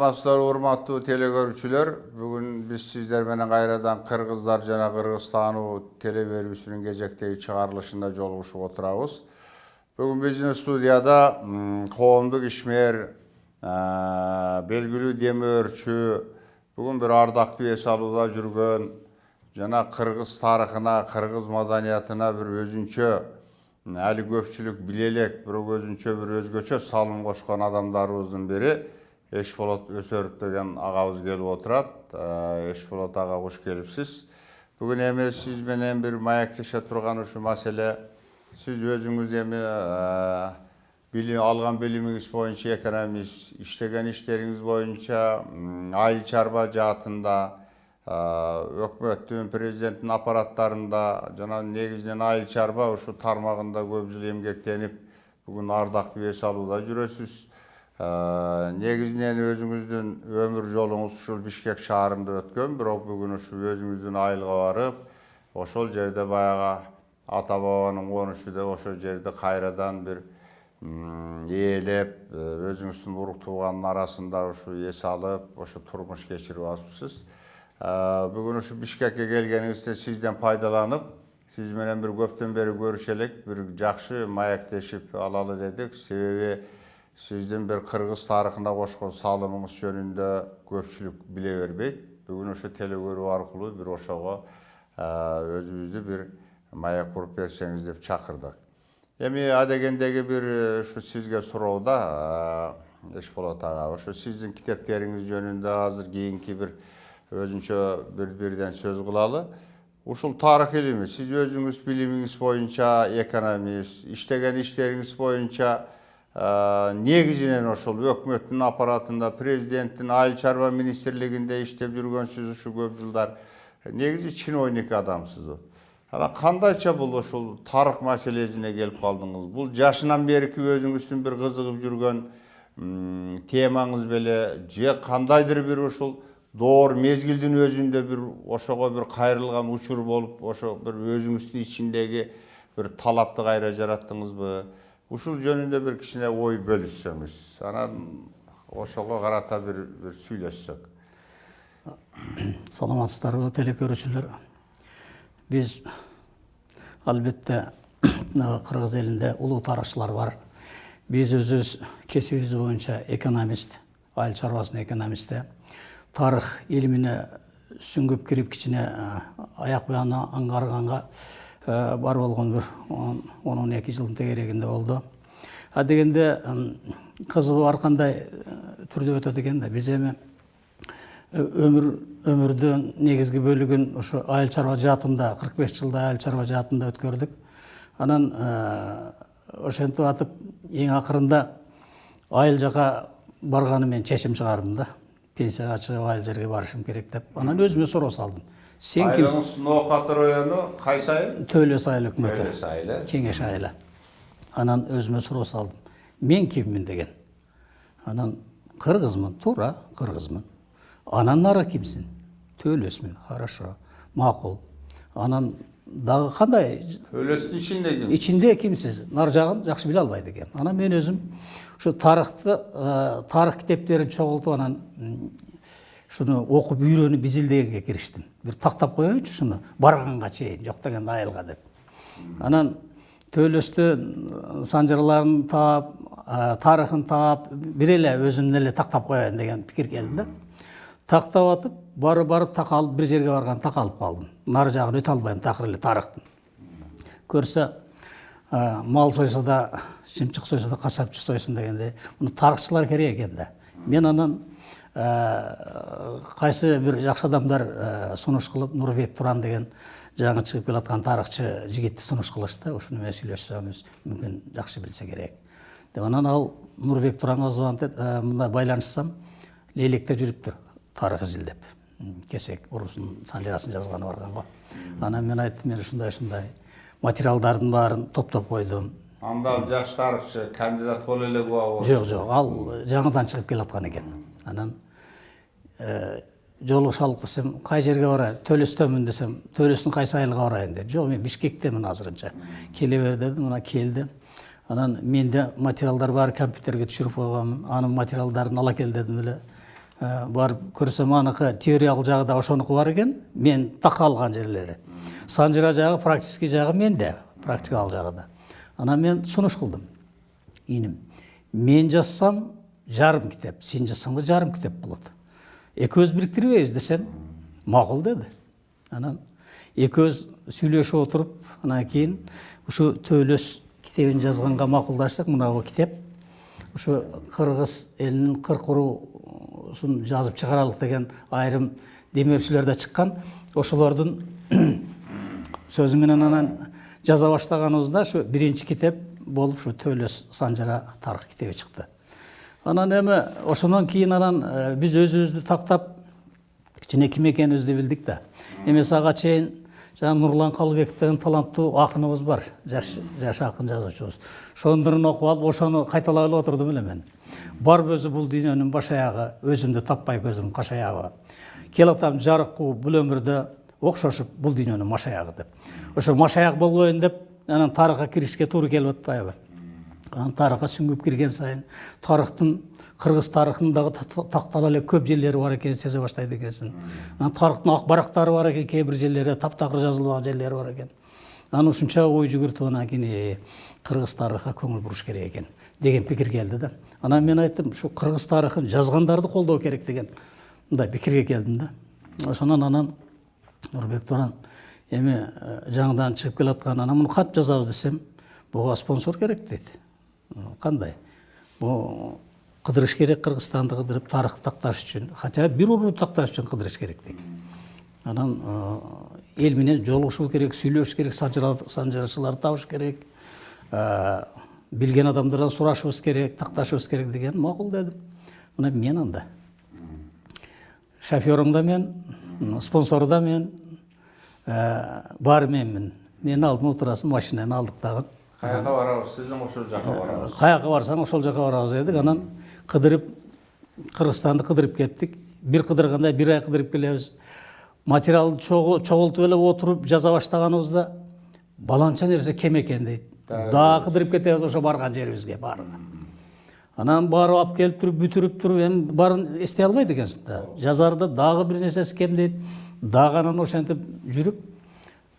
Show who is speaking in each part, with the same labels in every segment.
Speaker 1: Саламатсыздар, урматтуу телекөрүүчүлөр. Бүгүн биз сиздер менен кайрадан Кыргыздар жана Кыргызстануу телеберүүсүнүн кезектеги чыгарылышында жолугушуп отурабыз. Бүгүн биздин студияда коомдук ишмер, белгилүү демөөрчү, бүгүн бир ардактуу эс алууда жүргөн жана кыргыз тарыхына, кыргыз маданиятына бир өзүнчө али көпчүлүк биле элек, бирок өзүнчө бир өзгөчө салым кошкон адамдарыбыздын бири Эшболот Өсөрүп деген агабыз келип отурат. Эшболот ага куш келипсиз. Бүгүн эми сиз менен бир маектеше турган ушу маселе, сиз өзүңүз эми алган билимиңиз боюнча экономист, иштеген иштериңиз боюнча айыл чарба жаатында, өкмөттүн, президенттин аппараттарында жана негизинен айыл чарба ушу тармагында көп жыл эмгектенип, бүгүн ардактуу эс алууда жүрөсүз. Негизинен өзүңүздүн өмүр жолуңуз ушул Бишкек шаарында өткөн, бирок бүгүн ушу өзүңүздүн айылга барып, ошол жерде баягы ата бабанын конушу деп ошол жерде кайрадан бир ээлеп, өзүңүздүн урук туугандын арасында ушу эс алып, ошо турмуш кечирип атыпсыз. Бүгүн ушу Бишкекке келгениңизде сизден пайдаланып, сиз менен бир көптөн бери көрүшө элек, бир жакшы маектешип алалы дедик. Себеби сиздин бир кыргыз тарыхына кошкон салымыңыз жөнүндө көпчүлүк биле бербейт. Бүгүн ошо телекөрүү аркылуу бир ошого өзүбүздү бир маек куруп берсеңиз деп чакырдык. Эми адегендеги бир ушу сизге суроо да, Эшболот ага, ошо сиздин китептериңиз жөнүндө азыр кийинки бир өзүнчө бирден сөз кылалы. Ушул тарых илими, сиз өзүңүз билимиңиз боюнча экономист, иштеген иштериңиз боюнча негизинен ошол өкмөттүн аппаратында, президенттин айыл чарба министрлигинде иштеп жүргөнсүз ушу көп жылдар. Негизи чиновник адамсыз. Анан кандайча бул ошол тарых маселесине келип калдыңыз? Бул жашынан берки өзүңүздүн бир кызыгып жүргөн темаңыз беле, же кандайдыр бир ушул доор мезгилдин өзүндө бир ошого бир кайрылган учур болуп, ошо бир өзүңүздүн ичиндеги бир талапты кайра жараттыңызбы? Ушул жөнүндө бир кичине ой бөлүшсөңүз, анан ошого карата бир сүйлөшсөк.
Speaker 2: Саламатсыздарбы телекөрүүчүлөр. Биз албетте кыргыз элинде улуу тарыхчылар бар. Биз өзүбүз кесибибиз боюнча экономист, айыл чарбасынын экономисти. Тарых илимине сүңгүп кирип кичине аяк буяна аңгарганга бар болгон бир 10-12 жылдын тегерегинде болду. Дегенде кызыгуу ар кандай түрдө өтөт экен да. Биз эми өмүрдүн негизги бөлүгүн ошо айыл чарба жаатында 45 жылда айыл чарба жаатында өткөрдүк. Анан ошентип атып эң акырында айыл жака барганы мен чечим чыгардым да. Пенсияга чыгып айыл жерге барышым керек деп. Анан өзүмө суроо салдым.
Speaker 1: Айылыңыз Ноокаты району кайсы айыл?
Speaker 2: Төлөс айыл өкмөтү.
Speaker 1: Төлөс айылы.
Speaker 2: Кеңеш айылы. Анан өзүмө суроо салдым. Мен киммин деген. Анан кыргызмын, туура кыргызмын. Анан нары кимсин? Төлөсмүн. Хорошо. Макул. Анан дагы кандай?
Speaker 1: Төлөстүн ичинде кимсиз?
Speaker 2: Ичинде кимсиз? Нар жагын жакшы биле албайт экем. Анан мен өзүм ушу тарых китептерин чогултуп анан шуну окуп үйрөнүп изилдегенге кириштим. Бир тактап коеюнчу шуну барганга чейин, жок дегенде айылга деп. Анан Төлөстүн санжырларын таап, тарыхын таап, бир эле өзүмдүн эле тактап коеюн деген пикир келди да. Тактап атып, барып такалып бир жерге барган такалып калдым. Нары жагын өтө албайм такыр эле тарыхтын. Көрсө мал сойсо да, чымчык сойсо да касапчы сойсун дегенде, муну тарыхчылар керек экен да. Мен анан кайсы бир жакшы адамдар сунуш кылып, Нурбек Туран деген жаңы чыгып келаткан тарыхчы жигитти сунуш кылышты. Ушуну менен сүйлөшсөңүз мүмкүн жакшы билсе керек деп. Анан ал Нурбек Туранга звонтет, мындай байланышсам, Лейлекте жүрүптүр тарых изилдеп. Кесек урусунун санжарасын жазганы барганга. Анан мен айттым, мен ушундай материалдардын баарын топтоп койдум.
Speaker 1: Анда жаш тарыхчы кандидат боло элек болобу?
Speaker 2: Жок, ал жаңыдан чыгып келаткан экен. Анан жолугуша алып десем, кай жерге барайын? Төлөстөмүн десем, Төлөстүн кайсы айылга барайын деп. Жок, мен Бишкектемин азырынча. Келе бер дедим, мына келди. Анан менде материалдар бар, компьютерге түшүрүп койгонмун. Анын материалдарын ала кел дедим эле. барып көрсөм аныкы теориялык жагы да ошонуку бар экен, мен так алган жерлери. Санжыра жагы, практический жагы менде, практикалык жагы да. Анан мен сунуш кылдым. Иним, мен жазсам жарым китеп, сен жазсаң да жарым китеп болот. Экөөбүз бириктирбейбиз десем, макул деди. Анан экөөбүз сүйлөшүп отуруп, анан кийин ушу Төлөс китебин жазганга макулдаштык. Мына бул китеп ушу кыргыз элинин 40 уруусун жазып чыгаралык деген айрым демөөрчүлөр да чыккан. Ошолордун сөзү менен анан жаза баштаганыбызда ушу биринчи китеп болуп ушу Төлөс Санжыра тарых китеби чыкты. Анан эми ошондон кийин анан биз өзүбүздү тактап кичине ким экенибизди билдик да. Эми ага чейин жана Нурлан Калыбеков деген таланттуу акыныбыз бар, жаш акын жазуучубуз. Ошондорун окуп алып, ошону кайталап эле отурдум эле мен. Барбы өзү бул дүйнөнүн баш аягы, өзүмдү таппай көзүм каш аягы. Келатам жарык кууп бул өмүрдө окшошуп бул дүйнөнүн маш аягы деп. Ошо маш аяк болбойн деп анан тарыхка киришке туура келип атпайбы? Анан тарыхка сүңгүп кирген сайын тарыхтын кыргыз тарыхындагы тактала эле көп жерлери бар экенин сезе баштайт экенсиң. Анан тарыхтын ак барактары бар экен, кээ бир жерлери таптакыр жазылбаган жерлери бар экен. Анан ушунча ой жүгүртүп анан кийин кыргыз тарыхка көңүл буруш керек экен деген пикир келди да. Анан мен айттым, ушу кыргыз тарыхын жазгандарды колдоо керек деген мындай пикирге келдим да. Ошондон анан Нурбек Туран эми жаңыдан чыгып келаткан, анан муну кат жазабыз десем, буга спонсор керек дейт. Кандай? Бу кыдырыш керек, Кыргызстанды кыдырып тарыхты такташ үчүн, хотя бир уруу такташ үчүн кыдырыш керек дейт. Анан эл менен жолугушуу керек, сүйлөшүш керек, санжырачыларды табыш керек, билген адамдардан сурашыбыз керек, такташыбыз керек деген макул дедим. Мына мен анда. Шофёрум да мен, спонсору да мен, бар менмин. Мени алдыма отурасың, машинаны алдык дагы.
Speaker 1: Каяка барабыз, сиздин ошол жака барабыз.
Speaker 2: Каяка барсаң ошол жака барабыз дедик. Анан кыдырып, Кыргызстанды кыдырып кеттик. Бир кыдырганда бир ай кыдырып келебиз. Материалды чогултуп эле отуруп жаза баштаганыбызда баланча нерсе кем экен дейт. Дагы кыдырып кетебиз ошо барган жерибизге баарына. Анан барып алып келип туруп, бүтүрүп туруп, эми баарын эстей албайт экенсиң да. Жазарда дагы бир нерсеси кем дейт. Дагы анан ошентип жүрүп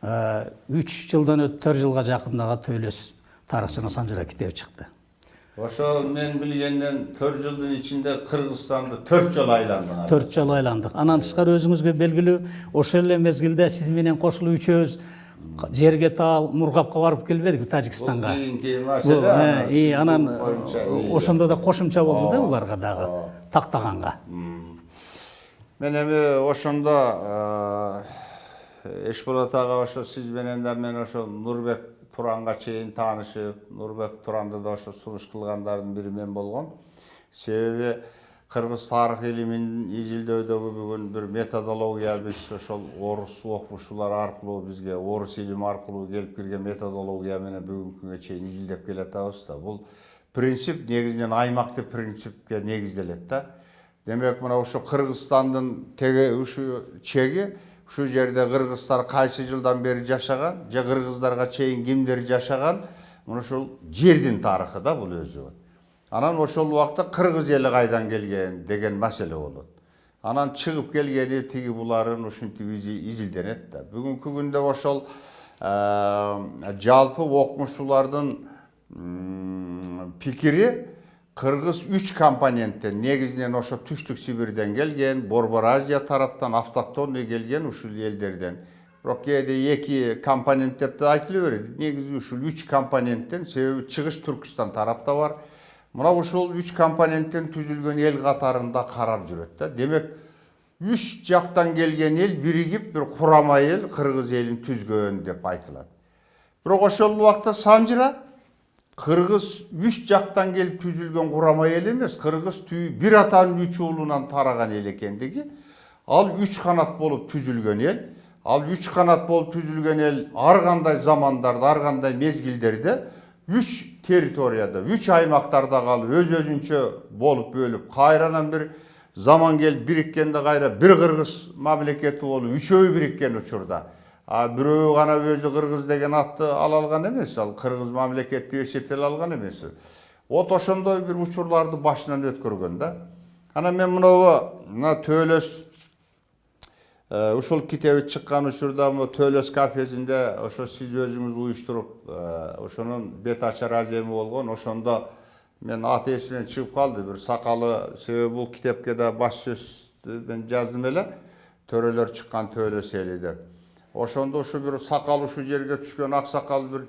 Speaker 2: 3 жылдан өтүп 4 жылга жакындага Төлөс тарых жана Санжыра китеби чыкты.
Speaker 1: Ошо мен билгенден 4 жылдын ичинде Кыргызстанды 4 жолу айландыңар.
Speaker 2: 4 жолу айландык. Анан тышкары өзүңүзгө белгилүү, ошол эле мезгилде сиз менен кошулуп үчөөбүз жерге таал Мургапка барып келбедикпи, Тажикстанга.
Speaker 1: Кийинки маселе.
Speaker 2: Анан ошондо да кошумча болду да буларга дагы тактаганга.
Speaker 1: Мен эми ошондо Эшболот ага ошо сиз менен да мен ошо Нурбек Туранга чейин таанышып, Нурбек Туранды да ошо суруш кылгандардын бири мен болгом. Себеби кыргыз тарых илимин изилдөөдөгү бүгүн бир методология биз ошол орус окумуштуулар аркылуу бизге орус илими аркылуу келип кирген методология менен бүгүнкү күнгө чейин изилдеп келатабыз да. Бул принцип негизинен аймактык принципке негизделет да. Демек мына ошо Кыргызстандын теге ушу чеги ушу жерде кыргыздар кайсы жылдан бери жашаган, же кыргыздарга чейин кимдер жашаган, мына ушул жердин тарыхы да бул өзү. Анан ошол убакта кыргыз эли кайдан келген деген маселе болот. Анан чыгып келгени тиги буларын ушинтип изилденет да. Бүгүнкү күндө ошол жалпы окумуштуулардын пикири кыргыз 3 компоненттен, негизинен ошо Түштүк Сибирден келген, Борбор Азия тараптан, автохтонный келген ушул элдерден. Бирок кээде 2 компонент деп да айтыла берет. Негизи ушул 3 компоненттен, себеби чыгыш Түркстан тарапта бар. Мына ушул 3 компоненттен түзүлгөн эл катарында карап жүрөт да. Демек 3 жактан келген эл биригип бир курама эл кыргыз элин түзгөн деп айтылат. Бирок ошол убакта Санжыра кыргыз 3 жактан келип түзүлгөн курама эл эмес, кыргыз бир атанын 3 уулунан тараган эл экендиги. Ал 3 канат болуп түзүлгөн эл. Ал 3 канат болуп түзүлгөн эл ар кандай замандарда, ар кандай мезгилдерде 3 территорияда, 3 аймактарда калып өз-өзүнчө болуп бөлүп, кайрадан бир заман келип бириккенде кайра бир кыргыз мамлекети болуп, үчөө бириккен учурда. Бирөө гана өзү кыргыз деген атты ала алган эмес, ал кыргыз мамлекети эсептеле алган эмес. Вот ошондой бир учурларды башынан өткөргөн да. Ана мен мына Төлөс ушул китеби чыккан учурда Төлөс кафесинде ошо сиз өзүңүз уюштуруп ошонун бет ачар аземи болгон. Ошондо мен аты эсимден чыгып калды. Бир сакалы, себеби бул китепке да баш сөздү мен жаздым эле. Төрөлөр чыккан Төлөс эли деп. Ошондо ушу бир сакал ушу жерге түшкөн аксакал бир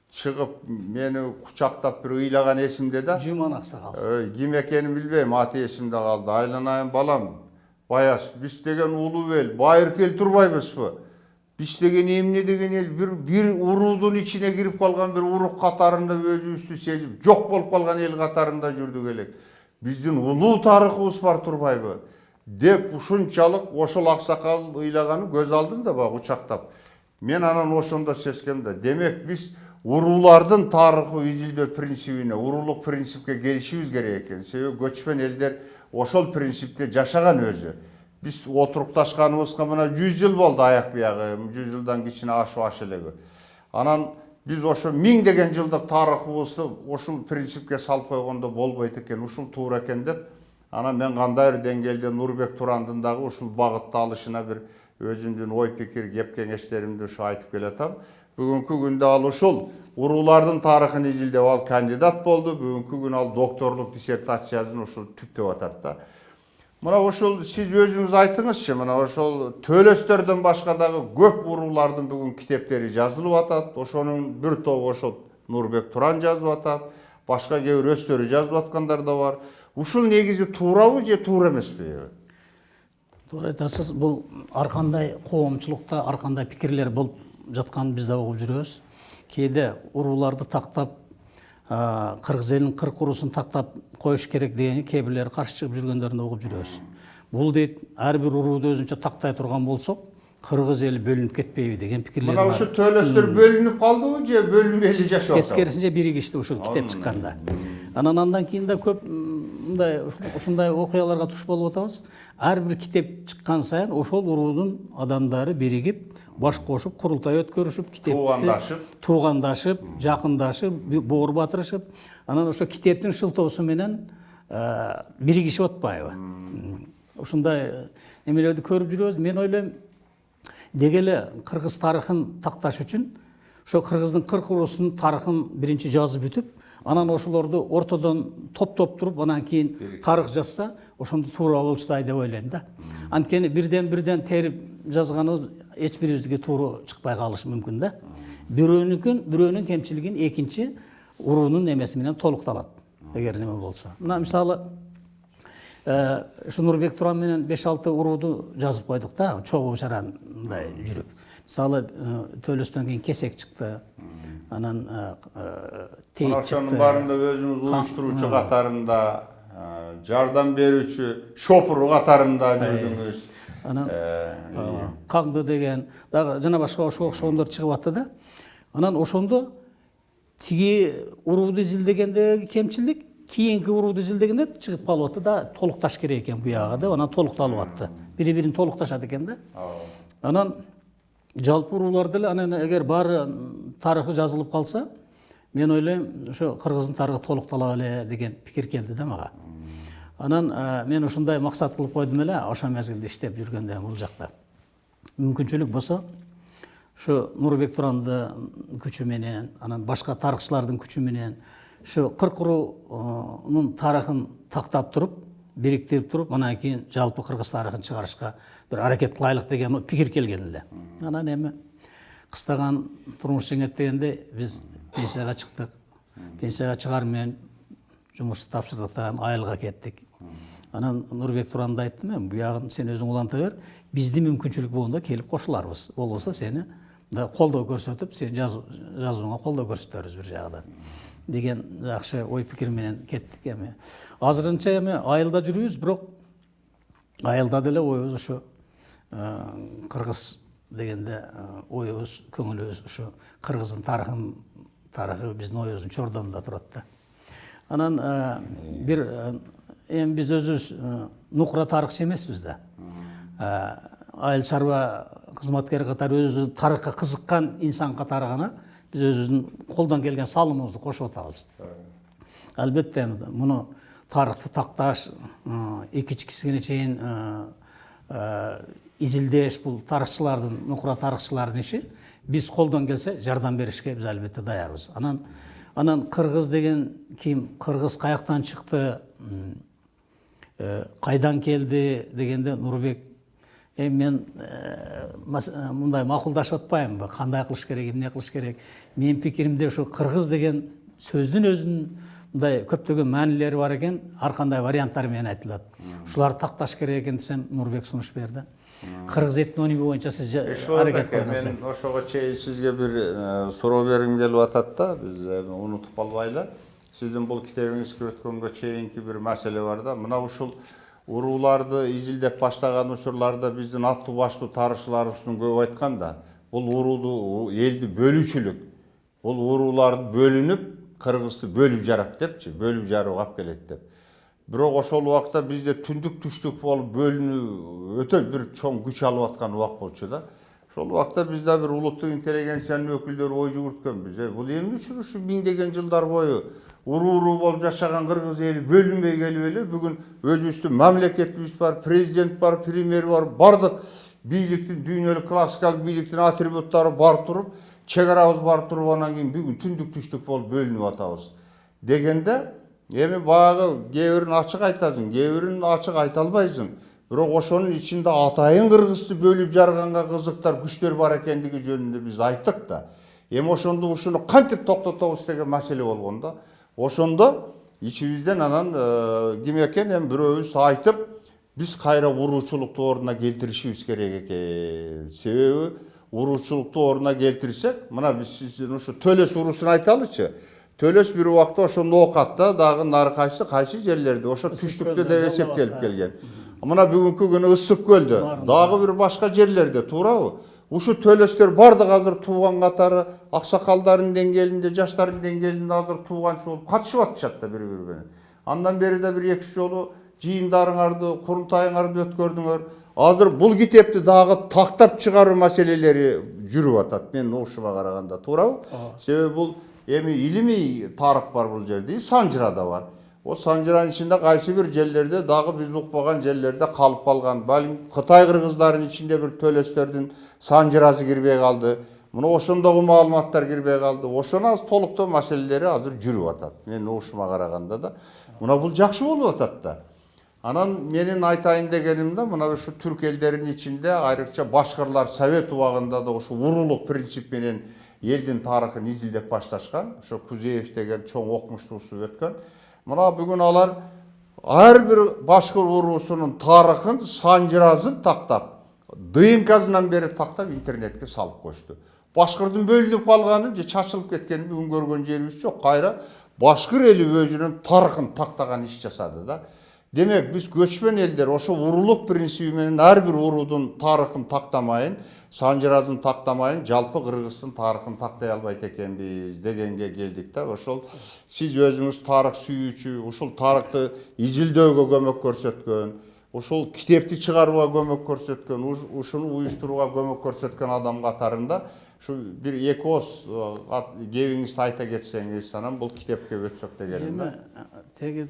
Speaker 1: чыгып мени кучактап бир ыйлаган эсимде да.
Speaker 2: Жуман аксакал.
Speaker 1: Ким экенин билбейм, аты эсимде калды. Айланайын балам, Баяс, биз деген улуу эл, байыркы эл турбайбызбы? Биз деген эмне деген эл, бир уруудун ичине кирип калган бир урук катарында өзүбүздү сезип, жок болуп калган эл катарында жүрдүк элек. Биздин улуу тарыхыбыз бар турбайбы? Деп ушунчалык ошол аксакал ыйлаганын көз алдымда баг учактап. Мен анан ошондо сезгем да. Демек биз уруулардын тарыхы изилдөө принцибине, уруулук принципке келишибиз керек экен. Себеби көчмөн элдер ошол принципте жашаган өзү. Биз отурукташканыбызга мына 100 жыл болду аяк биягы, 100 жылдан кичине ашып элеби. Анан биз ошо 1000 деген жылдык тарыхыбызды ошол принципке салып койгондо болбойт экен, ушул туура экен деп. Анан мен кандайдыр деңгээлде Нурбек Турандын дагы ушул багытта алышына бир өзүмдүн ой пикир, кеп кеңештеримди ушу айтып келатам. Бүгүнкү күндө ал ушул уруулардын тарыхын изилдеп ал кандидат болду. Бүгүнкү күн ал докторлук диссертациясын ушул түптөп атат да. Мына ошол сиз өзүңүз айтыңызчы, мына ошол Төлөстөрдөн башка дагы көп уруулардын бүгүн китептери жазылып атат. Ошонун бир тобу ошол Нурбек Туран жазып атат. Башка кээ бир өстөрү жазып аткандар да бар. Ушул негизи туурабы же туура эмеспи?
Speaker 2: Туура айтасыз. Бул ар кандай коомчулукта ар кандай пикирлер болуп жатканын биз да угуп жүрөбүз. Кээде урууларды тактап, кыргыз элинин 40 уруусун тактап коюш керек деген кээ бирлер каршы чыгып жүргөндөрүн угуп жүрөбүз. Бул дейт, ар бир урууду өзүнчө тактай турган болсок, кыргыз эли бөлүнүп кетпейби деген пикирлер бар.
Speaker 1: Мына ушу Төлөстөр бөлүнүп калдыбы же бөлүнбөй эле жашап атабы?
Speaker 2: Тескерисинче биригишти ушул китеп чыкканда. Андан кийин да көп ушундай окуяларга туш болуп атабыз. Ар бир китеп чыккан сайын ошол уруудун адамдары биригип, баш кошуп, курултай өткөрүшүп, китепти туугандашып, жакындашып, боор батырышып, анан ошо китептин шылтоосу менен биригишип атпайбы? Ушундай эмелерди көрүп жүрөбүз. Мен ойлойм, деги эле кыргыз тарыхын такташ үчүн ошо кыргыздын 40 уруусунун тарыхын биринчи жазып бүтүп, анан ошолорду ортодон топтоп туруп, анан кийин тарых жазса, ошондо туура болчудай деп ойлойм да. Анткени бирден терип жазганыбыз эч бирибизге туура чыкпай калышы мүмкүн да. Бирөөнүн кемчилигин экинчи уруунун эмеси менен толукталат, эгер неме болсо. Мына мисалы ушу Нурбек Туран менен 5-6 урууду жазып койдук да, чогуу чарандай жүрүп. Мисалы Төлөстөн кийин Кесек чыкты. Анан Тейит чыкты.
Speaker 1: Ошонун баарында өзүңүз уюштуруучу катарында, жардам берүүчү шопуру катарында жүрдүңүз.
Speaker 2: Анан Каңды деген дагы жана башка ошондор чыгып атты да. Анан ошондо тиги урууду изилдегендеги кемчилик кийинки урууду изилдегенде чыгып калып атты да, толукташ керек экен буягы деп, анан толукталып атты. Бири-бирин толукташат экен да. Анан жалпы уруулар деле анан эгер баары тарыхы жазылып калса, мен ойлойм, ошо кыргыздын тарыхы толуктала эле деген пикир келди да мага. Анан мен ушундай максат кылып койдум эле, ошо мезгилде иштеп жүргөндө бул жакта. Мүмкүнчүлүк болсо, ошо Нурбек Турандын күчү менен, анан башка тарыхчылардын күчү менен ошо 40 уруунун тарыхын тактап туруп, бириктирип туруп, анан кийин жалпы кыргыз тарыхын чыгарышка бир аракет кылайлык деген пикир келген эле. Анан эми кыстаган турмуш жеңет дегенде биз пенсияга чыктык. Пенсияга чыгар менен жумушту тапшырдыктан айылга кеттик. Анан Нурбек Туранды айттым, мен буягын сен өзүң уланта бер, бизди мүмкүнчүлүк болгондо келип кошуларбыз. Болбосо сени колдоо көрсөтүп, сен жазууңа колдоо көрсөтөрбүз бир жагынан деген жакшы ой пикир менен кеттик. Эми азырынча эми айылда жүрүбүз, бирок айылда деле оюбуз ушу кыргыз дегенде оюбуз, көңүлүбүз ушу кыргыздын тарыхы биздин оюбуздун чордонунда турат да. Анан бир эми биз өзүбүз нукура тарыхчы эмеспиз да. Айыл чарба кызматкери катары өзүбүз тарыхка кызыккан инсан катары гана биз өзүбүздүн колдон келген салымыбызды кошуп атабыз. Албетте муну тарыхты такташ, эки-кичкисине чейин изилдеш, бул тарыхчылардын, нукура тарыхчылардын иши. Биз колдон келсе жардам беришке биз албетте даярбыз. Анан кыргыз деген ким, кыргыз каяктан чыкты, кайдан келди дегенде Нурбек мен мындай макулдашып атпайм, кандай кылыш керек, эмне кылыш керек. Менин пикиримде ушу кыргыз деген сөздүн өзүнүн мындай көптөгөн маанилери бар экен, ар кандай варианттар менен айтылат. Ушуларды такташ керек экен десем, Нурбек сунуш берди. Кыргыз этноними боюнча сиз аракет кылыңыз.
Speaker 1: Мен ошого чейин сизге бир суроо бергим келип атат да, биз унутуп калбайлы. Сиздин бул китебиңизге өткөнгө чейинки бир маселе бар да. Мына ушул урууларды изилдеп баштаган учурларда биздин аттуу баштуу тарыхчыларыбыздын көп айткан да, бул урууду элди бөлүүчүлүк. Бул урууларды бөлүнүп, кыргызды бөлүп жарат депчи, бөлүп жарууга алып келет деп. Бирок ошол убакта бизде түндүк түштүк болуп бөлүнүү өтө бир чоң күч алып аткан убак болчу да. Ошол убакта бизде бир улуттук интеллигенциянын өкүлдөрү ой жүгүрткөнбүз. Бул эмне үчүн ушу миңдеген жылдар бою уруу болуп жашаган кыргыз эли бөлүнбөй келип эле бүгүн өзүбүздүн мамлекетибиз бар, президент бар, премьер бар, бардык бийликтин дүйнөлүк классикалык бийликтин атрибуттары бар туруп, чек арабыз бар туруп, анан кийин бүгүн түндүк түштүк болуп бөлүнүп атабыз дегенде, эми баягы кээ бирин ачык айтасың, кээ бирин ачык айта албайсың. Бирок ошонун ичинде атайын кыргызды бөлүп жарганга кызыктар күчтөр бар экендиги жөнүндө биз айттык да. Эми ошондо ушуну кантип токтотобуз деген маселе болгондо, ошондо ичибизден анан ким экен эми бирөөбүз айтып, биз кайра уруучулукту ордуна келтиришибиз керек экен. Себеби уруучулукту ордуна келтирсек, мына биз сиздин ушу Төлөс уруусун айталычы. Төлөс бир убакта ошо Ноокатта дагы нары кайсы жерлерде ошо түштүктө деп эсептелип келген. Мына бүгүнкү күнү Ысык көлдө, дагы бир башка жерлерде, туурабы? Ушу төлөстөр бардык азыр тууган катары, аксакалдардын деңгээлинде, жаштардын деңгээлинде азыр тууганчы болуп катышып атышат да бири-бири менен. Андан бери да бир 2 жолу жыйындарыңарды, курултайыңарды өткөрдүңөр. Азыр бул китепти дагы тактап чыгаруу маселелери жүрүп атат. Менин угушума караганда, туурабы? Себеби бул эми илимий тарых бар бул жерде, санжыра да бар. O Sanjıran içinde kaysı bir jellerde dağı biz ukpagan jellerde kalıp kalgan. Balım Kıtay Kırgızların içinde bir tölösterdin Sanjırası girbey kaldı. Buna oşondagı malumatlar girbey kaldı. Oşona az tolukta meseleleri hazır jürüp atat. Men oşuma karaganda da. Buna bul jakşı bolup atat da. Anan menin aytayın degenimde mına şu Türk ellerinin içinde ayrıca başkırlar Sovet ubagında da şu uruluk prinsip menen eldin tarıhын izildep başlaşkan. Şu Kuzeyev degen çoğ okmuşluğusu ötken. Mına bugün alar her bir başkır urusunun tarıhın sanjırazın taktap. Dıyınkazından beri taktap internetke salıp koştu. Başkırdın bölünüp kalganı, çaşılıp ketkenini bugün görgön jerimiz çok. Kayra başkır eli özünün tarıhın taktagan iş jasadı da. Demek biz göçmen elder oşo uruluk prinsibimen her bir urudun tarıhın taktamayın, sanjırazın taktamayın, jalpı Kırgızстын tarıhın taktay albayt ekenbiz degenge geldik da. Oşol siz özünüz tarıh sүйүүчү, ушул tarıhты изилдөөгө көмөк көрсөткөн, ушул китепти чыгарууга көмөк көрсөткөн, ушуну уюштурууга көмөк көрсөткөн адам катарында şu bir ekos gevingizdi ayta ketsеңиz, анан бул китепке өтсөк дегеним.
Speaker 2: Теги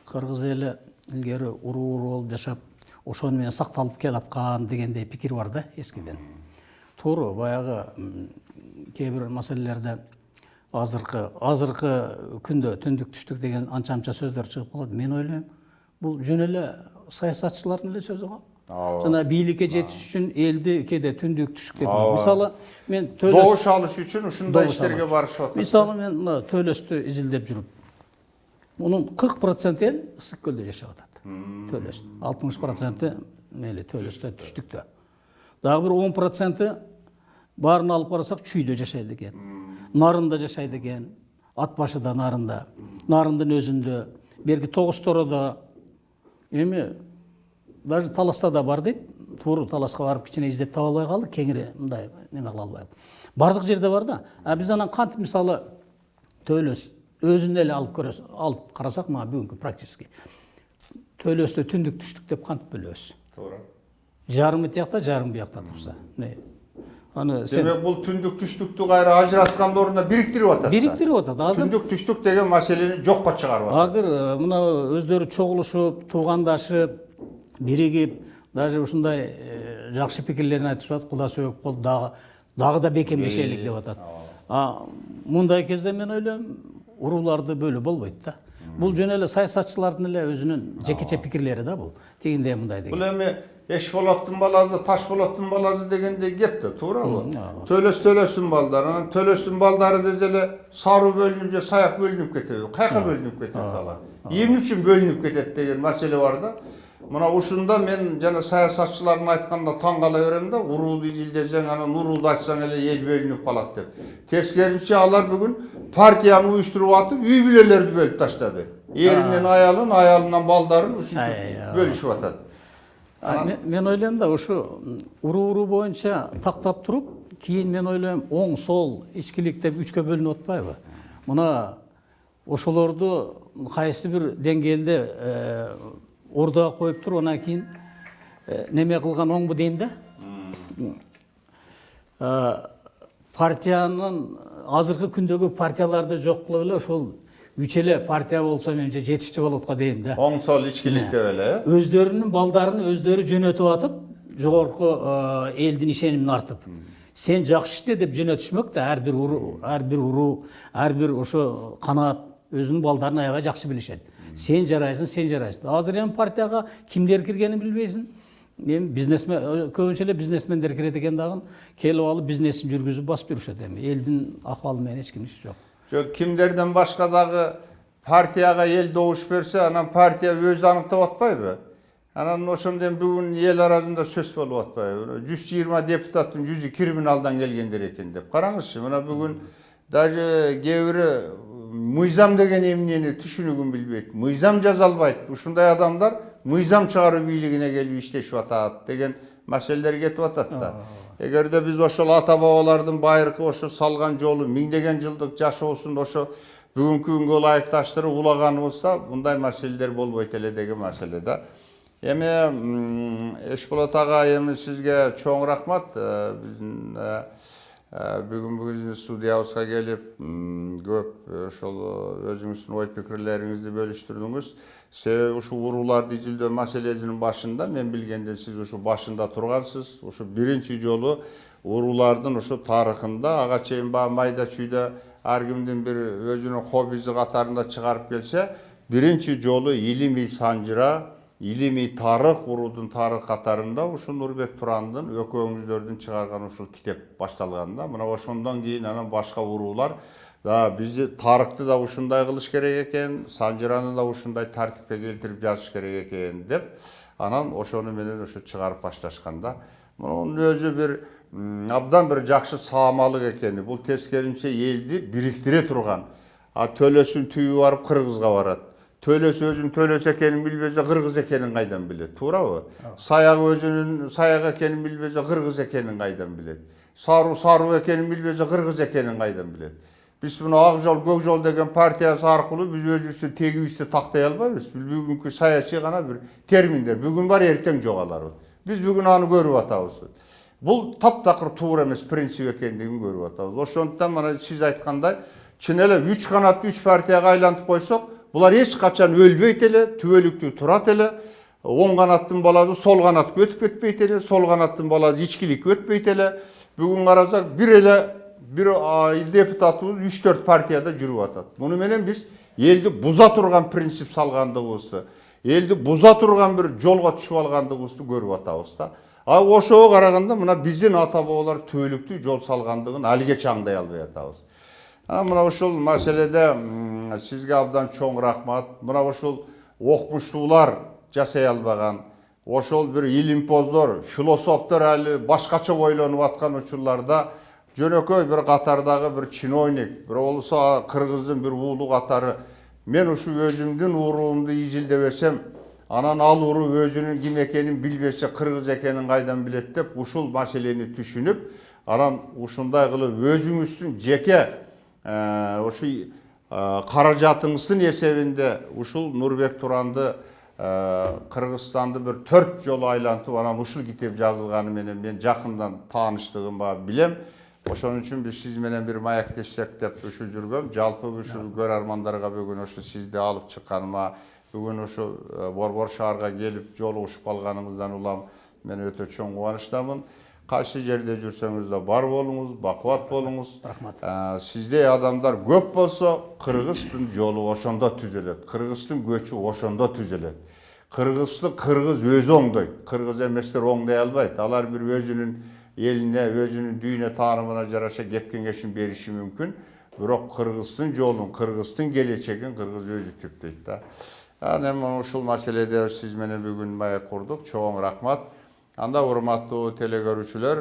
Speaker 2: Кыргыз эли илгери уруу болуп жашап, ошону менен сакталып келаткан дегендей пикир бар да эскиден. Туура, баягы кээ бир маселелерде азыркы күндө түндүк түштүк деген анча-мынча сөздөр чыгып калат. Мен ойлойм, бул жөн эле саясатчылардын эле сөзү го. Жана бийликке жетиш үчүн элди кээде түндүк түштүк деп. Мисалы, мен
Speaker 1: Добуш алыш үчүн ушундай иштерге барышып атат.
Speaker 2: Мисалы, мен мына Төлөстү изилдеп жүрүп, Onun 40% el Ысык көлдө жашап атат. Төлөстө. 60% мейли Төлөстө түштүктө. Дагы бир 10% барын алып карасак Чүйдө жашайт экен. Нарында жашайт экен. Ат башыда нарында. Нарындын өзүндө, берги Тогустоrodо, эми даже Таласта да бар дейт. Туура Таласка барып кичине издеп таба албай калдык, кеңири мындай неме кыла албай. Бардык жерде бар да. Биз анан кантип мисалы Төлөс өзүн эле алып карасак, мага бүгүнкү практически Төлөстө түндүк түштүк деп кантип бөлөбүз?
Speaker 1: Туура.
Speaker 2: Жарымы тиякта, жарым биякта турса. Аны сен
Speaker 1: Demek bul tündük tüştüktü gayrı ajıratkan oruna biriktirip atat.
Speaker 2: бириктирип атат. Азыр
Speaker 1: Tündük tüştük деген maseleni jokka çıkarып atat.
Speaker 2: Азыр мына өздөрү чогулушуп, туугандашып, биригип, даже ушундай жакшы пикирлерин айтышып атат. Куда сөөп кол дагы да бекемдешелик деп атат. Мындай кезде мен ойлойм, урууларды бөлүү болбойт да. Бул жөн эле саясатчылардын эле өзүнүн жекече пикирлери да бул. Тигиндей мындай деген.
Speaker 1: Бұл эми Eşpolat'ın balazı, Taşpolat'ın balazı degende gep de, tuğra bu. Tölöstün balдар, anан Tölöstün baldarı dezele sarı bölününce sayak bölünüp ketedi. Kayka bölünüp ketedi ala. Yemin üçün bölünüp ketedi degen mesele var da. Mına uşunda men jana sayasatçıların aytkanda taң kala berem da, uruğu izildeseň, anan uruğu açsaň ele el bölünüp kalat dep. Teskerinçe alar bugün partiyany uyuşturup atıp, üy bilelerdi bölüp taşladı. Erinden ayalın, ayalından baldarın uşintiп bölüşüp atat.
Speaker 2: Мен ойлойм да, ушу уруу боюнча тактап туруп, кийин мен ойлойм оң сол ичкилик деп үчкө бөлүнүп атпайбы? Мына ошолорду кайсы бир деңгээлде ордого коюп туруп, анан кийин неме кылган оңбу дейм да? Партиянын азыркы күндөгү партияларды жок кылып эле ошол үч эле партия болсо менимче жетишчи болот го дейм да.
Speaker 1: Оң сол ичкилик деп эле.
Speaker 2: Өздөрүнүн балдарын өздөрү жөнөтүп атып, жогорку элдин ишенимин артып. Сен жакшы иште деп жөнөтүшмөк да, ар бир уруу, ар бир ошо канаат өзүнүн балдарын аябай жакшы билишет. Сен жарайсың. Азыр эми партияга кимдер киргенин билбейсиң. Эми бизнесмен, көбүнчө эле бизнесмендер кирет экен дагы, келип алып бизнесин жүргүзүп басып жүрүшөт эми. Элдин акыбалы менен эч кимдин иши жок.
Speaker 1: Kimlerden başka dağı partiyaga el doğuş berse, anan partiya özü anıktap atpayby. Anan oşondan bugün el arasında söz bolup atpayby. 120 deputattın 100'ü kriminaldan gelgendir eken dep. Karаңызчы, mına bugün даже gebiri mıйзам деген emniyeni tüşünügün bilbeyt. Mıйзам жазалбайт. Ушундай adamlar mıйзам çağırı biyiligine gelip işleşip atat degen meseleler getip atat da. Egerde biz oşol ata babalardın bayırkı oşo salgan jolu mingdеген жылдык жашоосун oşo бүгүnkү күнгө ылайыкташтырып улаганыбызда bunday meseleler bolбойт эле деген mesele da. Эми Эшполот ага, эми сизге чоң рахмат. Биздин бүгүн биздин студиябызга келип көп ошол өзүңүздүн ой пикирлериңизди бөлүштүрдүңүз. Себеби ушу урууларды изилдөө маселесинин башында мен билгенде сиз ушу башында тургансыз. Ушу биринчи жолу уруулардын ушу тарыхында ага чейин майда чүйдө ар кимдин бир өзүнүн хоббиси катарында чыгарып келсе, биринчи жолу илимий санжыра, илимий тарых, уруудун тарых катарында ушу Нурбек Турандын экөөңүздөрдүн чыгарган ушул китеп башталганда, мына ошондон кийин анан башка уруулар да бизди тарыхты да ушундай кылыш керек экен, санжыраны да ушундай тартипке келтирип жазыш керек экен деп, анан ошону менен ушу чыгарып башташканда, мунун өзү бир абдан бир жакшы саамалык экени. Бул тескеринче элди бириктире турган. Төлөсүн түйүп барып Кыргызга барат. Төлөс өзүнүн төлөс экенин билбесе, Кыргыз экенин кайдан билет, туурабы? Саяк өзүнүн саяк экенин билбесе, Кыргыз экенин кайдан билет? Саруу экенин билбесе, Кыргыз экенин кайдан билет? Biz bunu Ак жол, Көк жол деген партиясы аркылуу биз өзүбүздү тегибизди тактай албайбыз. Бүгүнкү саясий гана бир терминдер. Бүгүн бар, эртең жок алар. Биз бүгүн аны көрүп атабыз. Бул таптакыр туура эмес принцип экендигин көрүп атабыз. Ошондуктан мына сиз айткандай, чын эле 3 канаттуу 3 партияга айлантып койсок, булар эч качан өлбөйт эле, түбөлүктүү турат эле. Оң канаттын баласы сол канатка өтүп кетпейт эле, сол канаттын баласы ичкиликке өтпөйт эле. Бүгүн карасак bir deputatımız 3-4 partiyada жүрүп атат. Bunu менен биз элди буза турган принцип салгандыгыбызды, элди буза турган бир жолго түшүп алгандыгыбызды көрүп атабыз да. Ошого караганда мына биздин ата бабалар түбөлүктүү жол салгандыгын алигече аңдай албай атабыз. Мына ушул маселеде сизге абдан чоң рахмат. Мына ушул окумуштуулар жасай албаган, ошол бир илимпоздор, философтор али башкача ойлонуп аткан учурларда жөнөкөй бир катардагы бир чиновник, бир болсо Кыргыздын бир уулу катары мен ушу өзүмдүн уруумду изилдебесем, анан ал уруу өзүнүн ким экенин билбесе, Кыргыз экенин кайдан билет деп ушул маселени түшүнүп, анан ушундай кылып өзүңүздүн жеке ушу каражатыңыздын эсебинде ушул Нурбек Туранды Kırgızstan'da bir 4 yol aylantı var. Uşul kitep yazılganı menen ben jakından taanıştığım bilem. Oşon üçün biz siz menen bir mayak destek dep uşu жүрgөm. Жалпы uşu көрөрmanдарга бүгүn ошо сизди алып чыкканыma, бүгүн ошо Борбор шаарга келип жолугушуп калганыңыздан улам мен өтө чоң кубанычтамын. Кайсы жерде жүрсөңүз да бар болуңуз, бакубат болуңуз.
Speaker 2: Рахмат.
Speaker 1: Сиздей адамдар көп болсо, Кыргыздын жолу ошондо түзөлөт. Кыргыздын көчү ошондо түзөлөт. Кыргызды кыргыз өзү оңдойт. Кыргыз эместер оңдой албайт. Алар бир өзүнүн элине, өзүнүн дүйнө таанымына жараша кеп кеңешин бериши мүмкүн. Бирок Кыргыздын жолун, Кыргыздын келечегин кыргыз өзү түптөйт да. Эми ушул маселеде сиз менен бүгүн маек курдук. Чоң рахмат. Анда урматтуу телекөрүүчүлөр,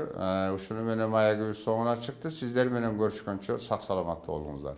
Speaker 1: ушуну менен маегибиз соңуна чыкты. Сиздер менен көрүшкөнчө сак саламатта болуңуздар.